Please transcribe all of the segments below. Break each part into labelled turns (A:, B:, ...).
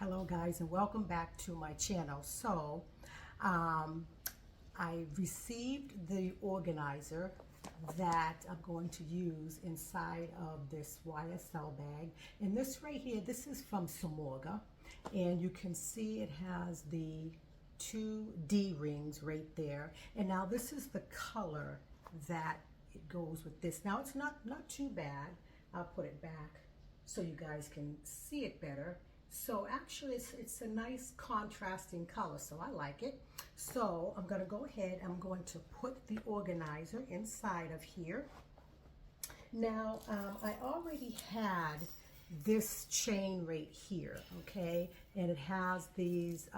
A: Hello guys, and welcome back to my channel. I received the organizer that I'm going to use inside of this YSL bag. And this right here, this is from Samorga, and you can see it has the two D rings right there. And now this is the color that it goes with this. Now it's not too bad. I'll put it back so you guys can see it better. So actually it's a nice contrasting color, so I like it. So I'm going to go ahead, I'm going to put the organizer inside of here. Now I already had this chain right here, okay, and it has these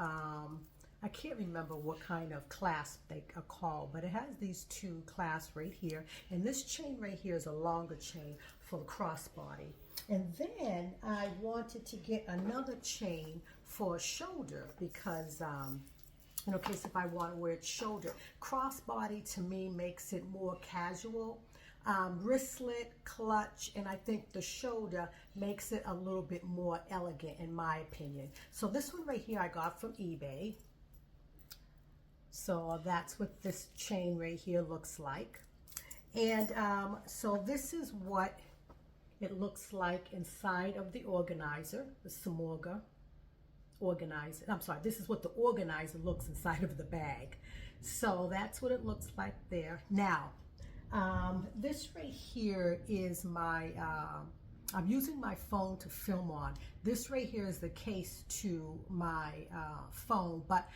A: I can't remember what kind of clasp they are called, but it has these two clasps right here, and this chain right here is a longer chain for the crossbody. And then I wanted to get another chain for a shoulder because in case if I want to wear it shoulder. Crossbody to me makes it more casual. Wristlet, clutch, and I think the shoulder makes it a little bit more elegant in my opinion. So this one right here I got from eBay. So that's what this chain right here looks like. And so this is what it looks like inside of the organizer, the Samorga organizer. I'm sorry, this is what the organizer looks inside of the bag. So that's what it looks like there. Now, this right here is my, I'm using my phone to film on. This right here is the case to my phone, but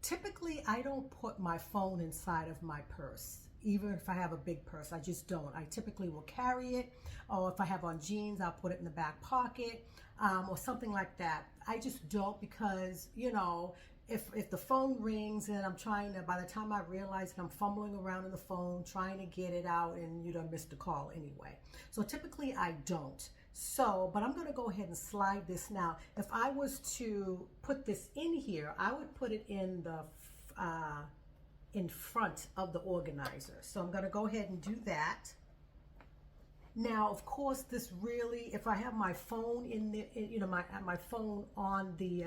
A: typically I don't put my phone inside of my purse. Even if I have a big purse, I just don't. I typically will carry it, or if I have on jeans, I'll put it in the back pocket, or something like that. I just don't because, you know, if the phone rings and I'm trying to, by the time I realize that I'm fumbling around in the phone, trying to get it out, and you done missed the call anyway. So typically I don't. So, but I'm gonna go ahead and slide this now. If I was to put this in here, I would put it in the, in front of the organizer. So I'm going to go ahead and do that. Now, of course, this really, if I have my phone in the, you know, my phone on the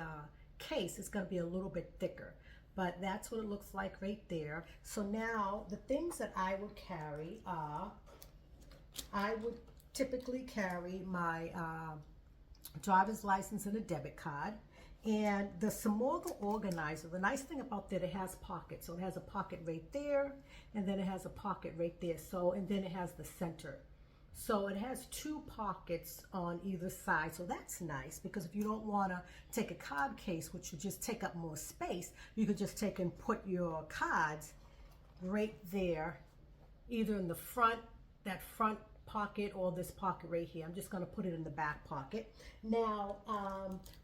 A: case, it's going to be a little bit thicker. But that's what it looks like right there. So now the things that I would carry are, I would typically carry my driver's license and a debit card. And the Samorga organizer, the nice thing about that, it has pockets. So it has a pocket right there, and then it has a pocket right there. So, and then it has the center. So it has two pockets on either side. So that's nice because if you don't want to take a card case, which would just take up more space, you could just take and put your cards right there, either in the front, that front pocket, or this pocket right here. I'm just going to put it in the back pocket. Now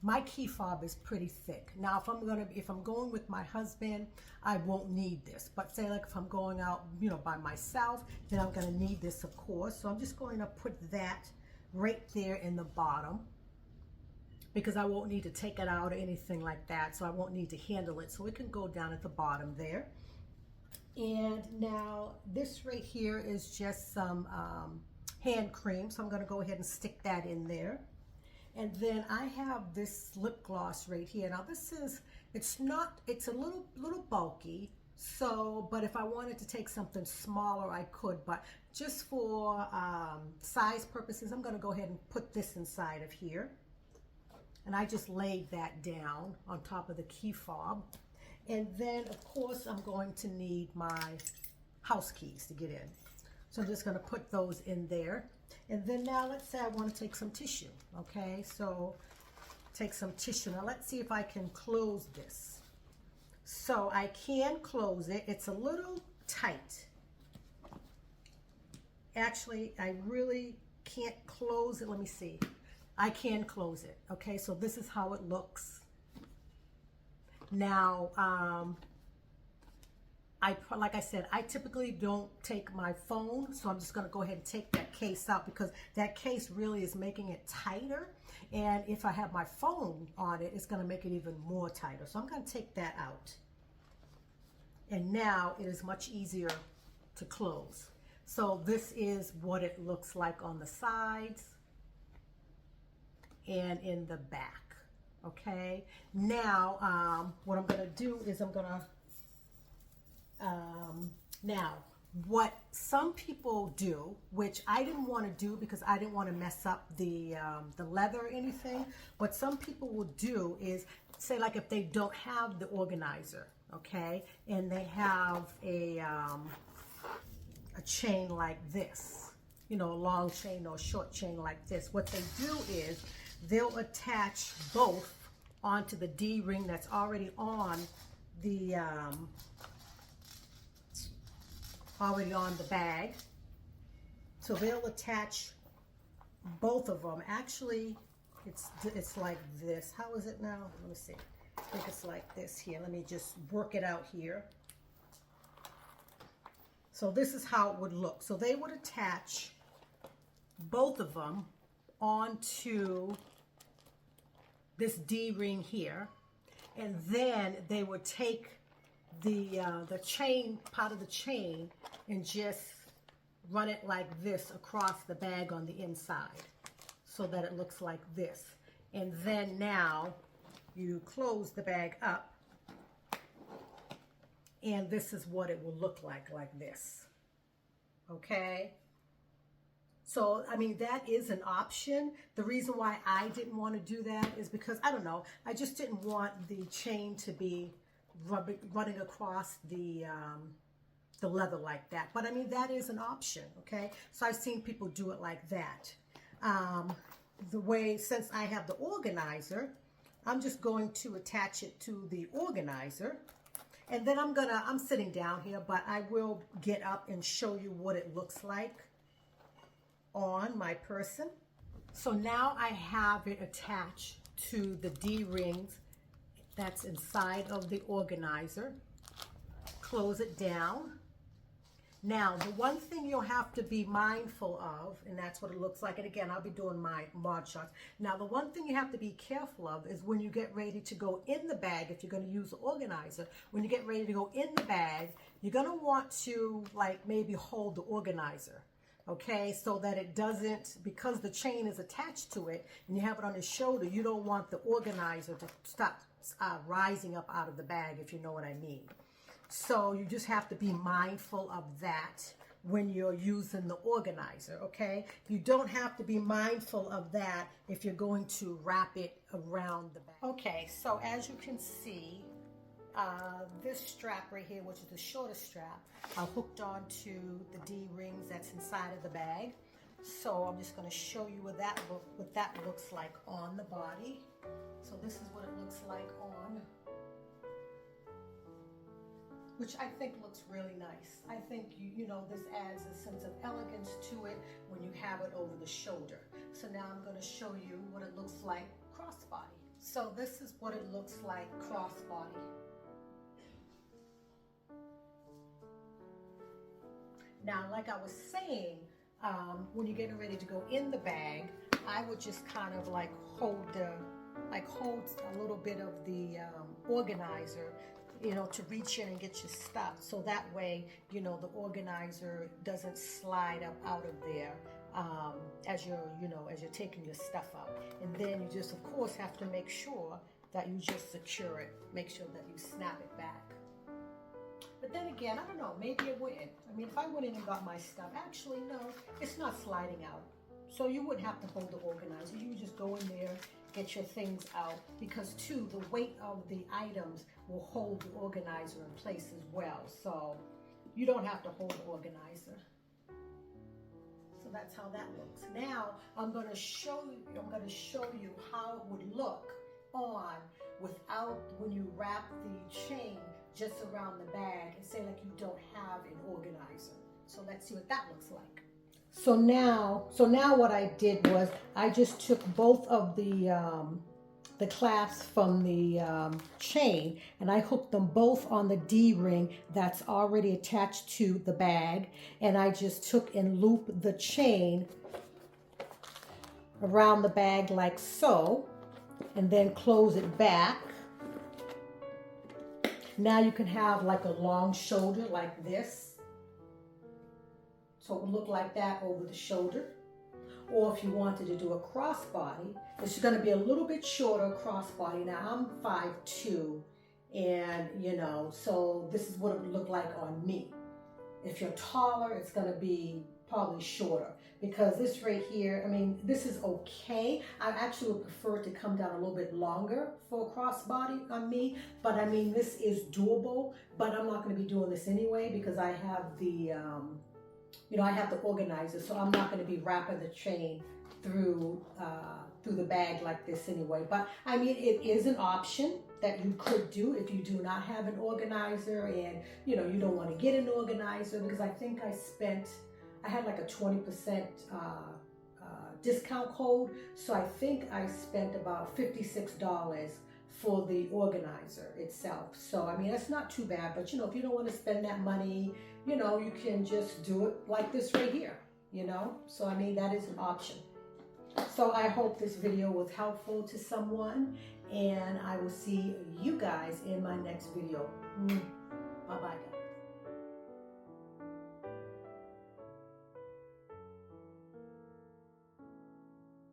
A: my key fob is pretty thick. Now if I'm going with my husband, I won't need this, but say like if I'm going out, you know, by myself, then I'm going to need this, of course. So I'm just going to put that right there in the bottom because I won't need to take it out or anything like that, so I won't need to handle it, so it can go down at the bottom there. And now this right here is just some hand cream, so I'm going to go ahead and stick that in there. And then I have this lip gloss right here. Now this is, it's a little bulky, so, but if I wanted to take something smaller, I could, but just for size purposes, I'm going to go ahead and put this inside of here. And I just laid that down on top of the key fob. And then, of course, I'm going to need my house keys to get in. So I'm just going to put those in there. And then now let's say I want to take some tissue. Okay, so take some tissue. Now let's see if I can close this. So I can close it. It's a little tight. Actually, I really can't close it. Let me see. I can close it. Okay, so this is how it looks. Now, like I said, I typically don't take my phone, so I'm just going to go ahead and take that case out because that case really is making it tighter. And if I have my phone on it, it's going to make it even more tighter. So I'm going to take that out. And now it is much easier to close. So this is what it looks like on the sides and in the back. Okay, now what I'm gonna do is I'm gonna now what some people do, which I didn't want to do because I didn't want to mess up the leather or anything, what some people will do is say, like, if they don't have the organizer, okay, and they have a chain like this, you know, a long chain or a short chain like this, what they do is they'll attach both onto the D-ring that's already on the bag. So they'll attach both of them. Actually, it's like this. How is it now? Let me see. I think it's like this here. Let me just work it out here. So this is how it would look. So they would attach both of them onto this D-ring here, and then they would take the chain, part of the chain, and just run it like this across the bag on the inside so that it looks like this. And then now you close the bag up, and this is what it will look like this. Okay? So, I mean, that is an option. The reason why I didn't want to do that is because, I don't know, I just didn't want the chain to be running across the leather like that. But I mean, that is an option, okay? So I've seen people do it like that. The way, since I have the organizer, I'm just going to attach it to the organizer. And then I'm sitting down here, but I will get up and show you what it looks like on my person. So now I have it attached to the D-rings that's inside of the organizer. Close it down. Now, the one thing you'll have to be mindful of, and that's what it looks like, and again, I'll be doing my mod shots. Now, the one thing you have to be careful of is when you get ready to go in the bag, if you're going to use the organizer, when you get ready to go in the bag, you're going to want to, like, maybe hold the organizer, okay, so that it doesn't, because the chain is attached to it, and you have it on your shoulder, you don't want the organizer to stop rising up out of the bag, if you know what I mean. So you just have to be mindful of that when you're using the organizer, okay? You don't have to be mindful of that if you're going to wrap it around the bag. Okay, so as you can see, this strap right here, which is the shortest strap, are hooked onto the D-rings that's inside of the bag. So I'm just going to show you what that looks like on the body. So this is what it looks like on, which I think looks really nice. I think, you know, this adds a sense of elegance to it when you have it over the shoulder. So now I'm going to show you what it looks like crossbody. So this is what it looks like crossbody. Now, like I was saying, when you're getting ready to go in the bag, I would just kind of like hold a little bit of the organizer, you know, to reach in and get your stuff. So that way, you know, the organizer doesn't slide up out of there as you're taking your stuff out. And then you just, of course, have to make sure that you just secure it. Make sure that you snap it back. But then again, I don't know, maybe it wouldn't. I mean, if I went in and got my stuff, actually, no, it's not sliding out. So you wouldn't have to hold the organizer. You would just go in there, get your things out, because too, the weight of the items will hold the organizer in place as well. So you don't have to hold the organizer. So that's how that looks. Now I'm going to show you how it would look on without, when you wrap the chain just around the bag and say like you don't have an organizer. So let's see what that looks like. So now what I did was I just took both of the clasps from the chain, and I hooked them both on the D-ring that's already attached to the bag, and I just took and looped the chain around the bag like so, and then close it back. Now you can have like a long shoulder like this. So it will look like that over the shoulder. or if you wanted to do a crossbody, it's going to be a little bit shorter crossbody. Now I'm 5'2", and you know, so this is what it would look like on me. If you're taller, it's going to be probably shorter, because this right here, I mean, this is okay. I actually would prefer to come down a little bit longer for a crossbody on me, but I mean, this is doable, but I'm not going to be doing this anyway because I have the, you know, I have the organizer, so I'm not going to be wrapping the chain through the bag like this anyway. But I mean, it is an option that you could do if you do not have an organizer, and you know, you don't want to get an organizer, because I think I had like a 20% discount code, so I think I spent about $56 for the organizer itself. So I mean, that's not too bad, but you know, if you don't want to spend that money, you know, you can just do it like this right here, you know. So I mean, that is an option. So I hope this video was helpful to someone, and I will see you guys in my next video.